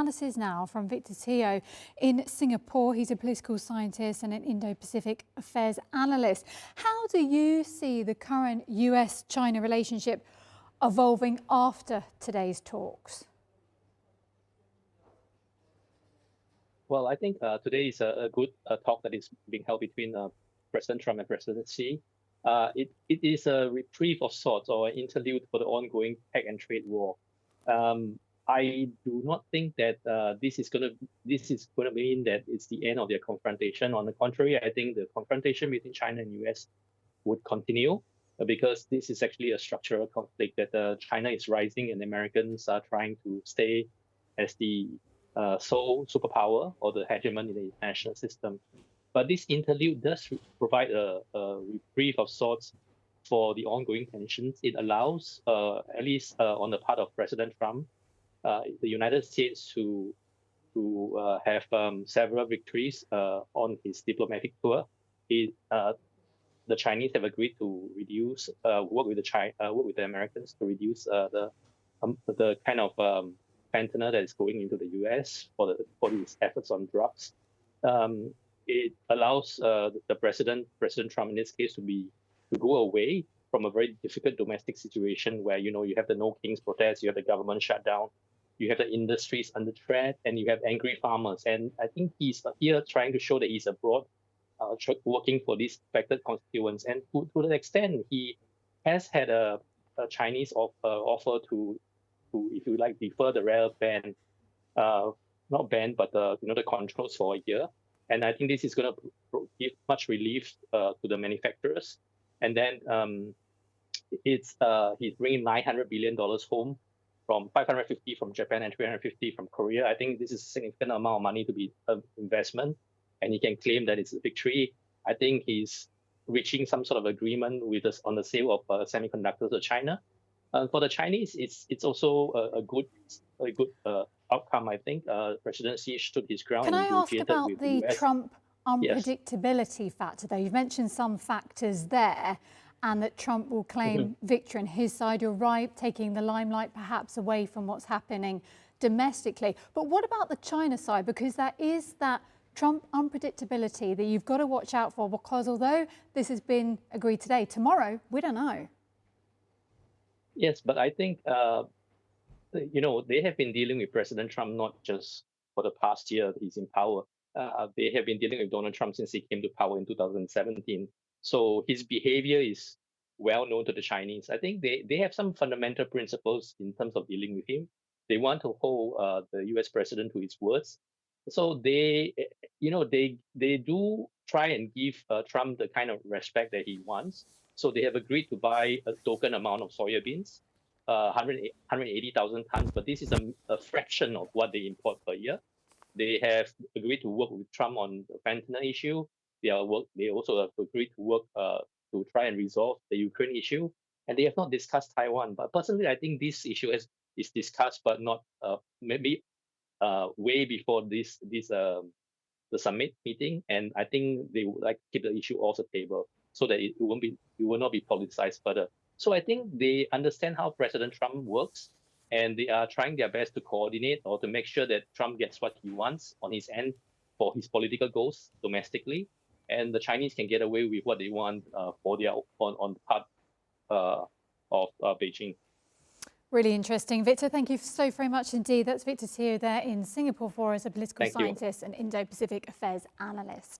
analysis now from Victor Teo in Singapore. He's a political scientist and an Indo-Pacific affairs analyst. How do you see the current US-China relationship evolving after today's talks? Well, I think today is a good talk that is being held between President Trump and President Xi. It is a reprieve of sorts, or an interlude for the ongoing tech and trade war. I do not think that this is going to mean that it's the end of their confrontation. On the contrary, I think the confrontation between China and US would continue because this is actually a structural conflict that China is rising and Americans are trying to stay as the sole superpower or the hegemon in the international system. But this interlude does provide a reprieve of sorts for the ongoing tensions. It allows, at least on the part of President Trump, the United States to have several victories on his diplomatic tour. The Chinese have agreed to reduce work with the Americans to reduce the kind of fentanyl that is going into the U.S. for these efforts on drugs. It allows the President Trump in this case to go away from a very difficult domestic situation where you have the No Kings protest, you have the government shutdown, you have the industries under threat, and you have angry farmers. And I think he's here trying to show that he's abroad, working for these affected constituents. And to that extent, he has had a Chinese offer to, if you like, defer the rare ban, not ban, but the controls for a year. And I think this is going to give much relief to the manufacturers. And then he's bringing $900 billion home, from 550 from Japan and 350 from Korea. I think this is a significant amount of money to be investment, and he can claim that it's a victory. I think he's reaching some sort of agreement with us on the sale of semiconductors to China. For the Chinese, it's also a good outcome. I think President Xi stood his ground. Can I ask about with the US. Trump unpredictability factor, though? You've mentioned some factors there, and that Trump will claim victory on his side. You're right, taking the limelight perhaps away from what's happening domestically. But what about the China side? Because there is that Trump unpredictability that you've got to watch out for, because although this has been agreed today, tomorrow, we don't know. Yes, but I think, they have been dealing with President Trump not just for the past year that he's in power. They have been dealing with Donald Trump since he came to power in 2017. So his behavior is well known to the Chinese. I think they have some fundamental principles in terms of dealing with him. They want to hold the US president to his words. So they do try and give Trump the kind of respect that he wants. So they have agreed to buy a token amount of soybeans, 180,000 tons, but this is a fraction of what they import per year. They have agreed to work with Trump on the fentanyl issue. They also have agreed to work to try and resolve the Ukraine issue. And they have not discussed Taiwan. But personally, I think this issue is discussed, but not maybe way before the summit meeting. And I think they would like to keep the issue off the table so that it will not be politicized further. So I think they understand how President Trump works, and they are trying their best to coordinate or to make sure that Trump gets what he wants on his end for his political goals domestically, and the Chinese can get away with what they want for their on the part of Beijing. Really interesting. Victor, thank you so very much indeed. That's Victor Teo there in Singapore for us, a political scientist and Indo-Pacific affairs analyst.